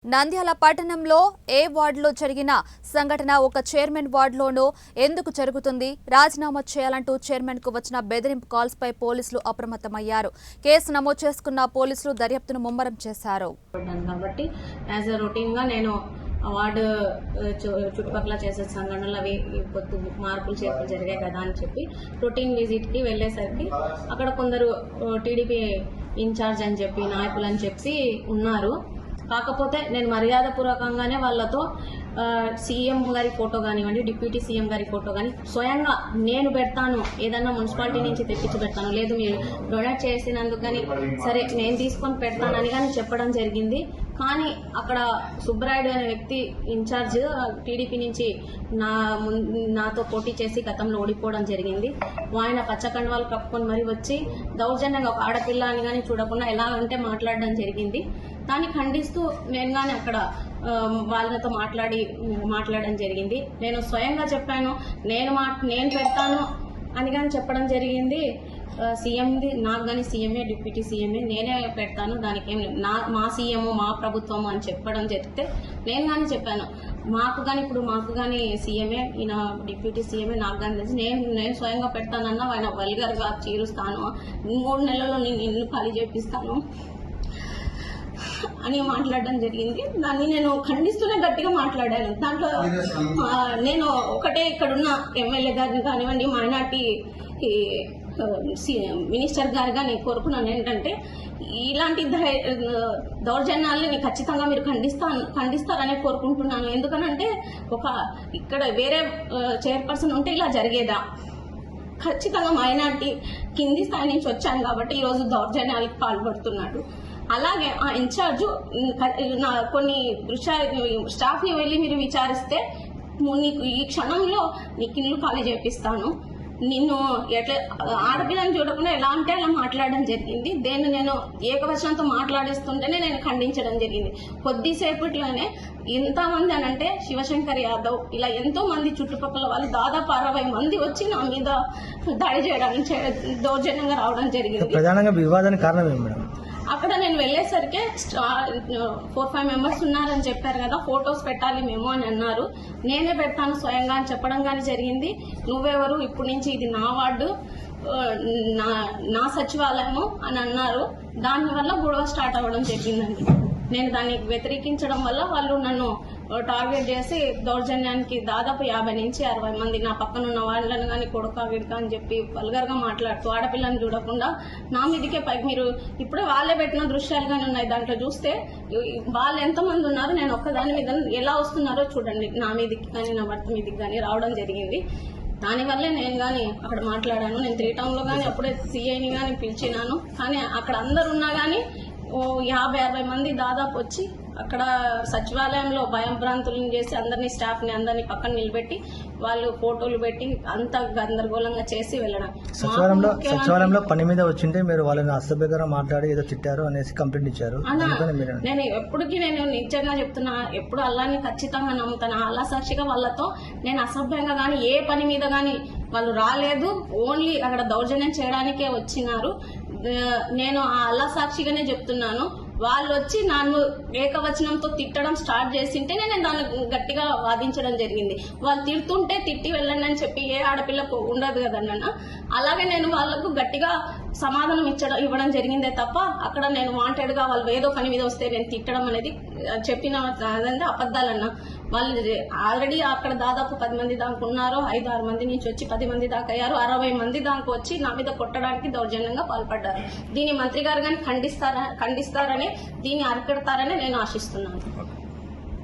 నంద్యాల పట్టణంలో ఏ వార్డులో జరిగిన సంఘటన ఒక చైర్మన్ వార్డులోనూ ఎందుకు జరుగుతుంది? రాజీనామా చేయాలంటూ చైర్మన్ కు వచ్చిన బెదిరింపు కాల్స్ పై పోలీసులు అప్రమత్తమయ్యారు. కేసు నమోదు చేసుకున్న పోలీసులు దర్యాప్తును ముమ్మరం చేశారు. కాబట్టి యాజ్ ఎ రొటీన్ గా నేను వార్డు చుట్టుపక్కల చేసే సంఘటనలు అవి కొద్ది మార్పులు చేర్పులు జరిగాయి కదా అని చెప్పి రొటీన్ విజిట్ కి వెళ్లేసరికి అక్కడ కొందరు టీడీపీ ఇన్ఛార్జ్ అని చెప్పి నాయకులు అని చెప్పి ఉన్నారు. కాకపోతే నేను మర్యాదపూర్వకంగానే వాళ్ళతో సీఎం గారి ఫోటో కానివ్వండి, డిప్యూటీ సీఎం గారి ఫోటో కానీ స్వయంగా నేను పెడతాను, ఏదన్నా మున్సిపాలిటీ నుంచి తెప్పించి పెడతాను, లేదు మీరు డొనేట్ చేసినందుకు కానీ సరే నేను తీసుకొని పెడతానని కానీ చెప్పడం జరిగింది. కానీ అక్కడ సుబ్బరాయుడు అనే వ్యక్తి ఇన్ఛార్జ్ టీడీపీ నుంచి నాతో పోటీ చేసి గతంలో ఓడిపోవడం జరిగింది. ఆయన పచ్చకండవాళ్ళు కప్పుకొని మరీ వచ్చి దౌర్జన్యంగా ఒక ఆడపిల్ల అని కానీ చూడకుండా ఎలా అంటే మాట్లాడడం జరిగింది. దాన్ని ఖండిస్తూ నేను కానీ అక్కడ వాళ్ళతో మాట్లాడడం జరిగింది. నేను స్వయంగా చెప్పాను, నేను పెడతాను అని కానీ చెప్పడం జరిగింది. సీఎంది నాకు కానీ సీఎంఏ, డిప్యూటీ సీఎంఏ నేనే పెడతాను, దానికి ఏం మా సీఎం మా ప్రభుత్వం అని చెప్పడం జరిగితే నేను కానీ చెప్పాను, మాకు కానీ సీఎంఏ, ఈయన డిప్యూటీ సీఎంఏ, నాకు కానీ తెలిసి నేను స్వయంగా పెడతానన్నా ఆయన వల్గర్గా చీరుస్తాను, 3 నెలల్లో నేను ఇల్లు ఖాళీ చేపిస్తాను అని మాట్లాడడం జరిగింది. దాన్ని నేను ఖండిస్తూనే గట్టిగా మాట్లాడాను. దాంట్లో నేను ఒకటే ఇక్కడున్న ఎమ్మెల్యే గారిని కానివ్వండి, మైనార్టీ మినిస్టర్ గారు కానీ కోరుకున్నాను ఏంటంటే ఇలాంటి దౌర్జన్యాలని ఖచ్చితంగా మీరు ఖండిస్తారనే కోరుకుంటున్నాను. ఎందుకనంటే ఇక్కడ వేరే చైర్పర్సన్ ఉంటే ఇలా జరిగేదా? ఖచ్చితంగా మైనార్టీ కింది స్థాయి నుంచి వచ్చాను కాబట్టి ఈరోజు దౌర్జన్యాలకు పాల్పడుతున్నాడు. అలాగే ఆ ఇన్ఛార్జ్ కొన్ని స్టాఫ్ ని వెళ్ళి మీరు విచారిస్తే నీకు ఈ క్షణంలో నీకు ఇల్లు ఖాళీ చేపిస్తాను, నిన్ను ఎట్లా ఆడపిల్లని చూడకుండా ఎలా అంటే అలా మాట్లాడడం జరిగింది. దేన్ని నేను ఏకవచనంతో మాట్లాడిస్తుంటేనే నేను ఖండించడం జరిగింది. కొద్దిసేపట్లోనే ఎంతమంది అనంటే శివశంకర్ యాదవ్ ఇలా ఎంతో మంది చుట్టుపక్కల వాళ్ళు దాదాపు 60 మంది వచ్చి నా మీద దాడి చేయడానికి దౌర్జన్యంగా రావడం జరిగింది. ప్రధానంగా వివాదానికి కారణం ఏమి మేడం? అక్కడ నేను వెళ్లేసరికి 4-5 మెంబర్స్ ఉన్నారని చెప్పారు కదా, ఫొటోస్ పెట్టాలి మేము అని అన్నారు. నేనే పెడతాను స్వయంగా అని చెప్పడం కానీ జరిగింది. నువ్వెవరు, ఇప్పుడు నుంచి ఇది నా వార్డు, నా సచివాలయము అని అన్నారు. దానివల్ల గొడవ స్టార్ట్ అవ్వడం జరిగిందండి. నేను దాన్ని వ్యతిరేకించడం వల్ల వాళ్ళు నన్ను టార్గెట్ చేసి దౌర్జన్యానికి దాదాపు 50 నుంచి 60 మంది నా పక్కన ఉన్న వాళ్ళని కానీ కొడుక విడక అని చెప్పి వల్గర్గా మాట్లాడుతూ ఆడపిల్లని చూడకుండా నా మీదకే పైకి మీరు ఇప్పుడే వాళ్ళే పెట్టిన దృశ్యాలు కానీ ఉన్నాయి. దాంట్లో చూస్తే వాళ్ళు ఎంతమంది ఉన్నారు, నేను ఒక్కదాని మీద ఎలా వస్తున్నారో చూడండి. నా మీదకి కానీ నా భర్త మీదకి కానీ రావడం జరిగింది. దానివల్లే నేను కానీ అక్కడ మాట్లాడాను. నేను 3 టౌన్లో కానీ అప్పుడే సిఐని కానీ పిలిచినాను. కానీ అక్కడ అందరు ఉన్నా కానీ 50-60 మంది దాదాపు వచ్చి అక్కడ సచివాలయంలో భయం భ్రాంతులను చేసి అందరినీ పక్కన నిలబెట్టి వాళ్ళు ఫోటోలు పెట్టి అంత గందరగోళంగా చేసి వెళ్ళడం. సచివాలయంలో పని మీద వచ్చింటే మీరు వాళ్ళని అసభ్యంగా మాట్లాడి ఏదో తిట్టారు అనేసి కంప్లైంట్ ఇచ్చారు. నేను ఎప్పటికీ నేను నిజంగా చెప్తున్నా, ఎప్పుడు అల్లాని ఖచ్చితంగా నమ్ముతాను. అల్లా సాక్షిగా వాళ్ళతో నేను అసభ్యంగా కానీ ఏ పని మీద కానీ వాళ్ళు రాలేదు. ఓన్లీ అక్కడ దౌర్జన్యం చేయడానికే వచ్చినారు. నేను ఆ అల్లా సాక్షిగానే చెప్తున్నాను. వాళ్ళు వచ్చి నన్ను ఏకవచనంతో తిట్టడం స్టార్ట్ చేసింటే నేను దాన్ని గట్టిగా వాదించడం జరిగింది. వాళ్ళు తిడుతుంటే తిట్టి వెళ్ళండి అని చెప్పి ఏ ఆడపిల్లకు ఉండదు కదన్న. అలాగే నేను వాళ్ళకు గట్టిగా సమాధానం ఇవ్వడం జరిగిందే తప్ప అక్కడ నేను వాంటెడ్ గా వాళ్ళు ఏదో పని మీద వస్తే నేను తిట్టడం అనేది చెప్పిన అదంటే అబద్ధాలన్న. వాళ్ళు ఆల్రెడీ అక్కడ దాదాపు 10 మంది దాకా ఉన్నారు. 5-6 మంది నుంచి వచ్చి 10 మంది దాకా అయ్యారు. 60 మంది దాకా వచ్చి నా మీద కొట్టడానికి దౌర్జన్యంగా పాల్పడ్డారు. దీన్ని మంత్రి గారు కానీ ఖండిస్తారని, దీన్ని అరికడతారని నేను ఆశిస్తున్నాను.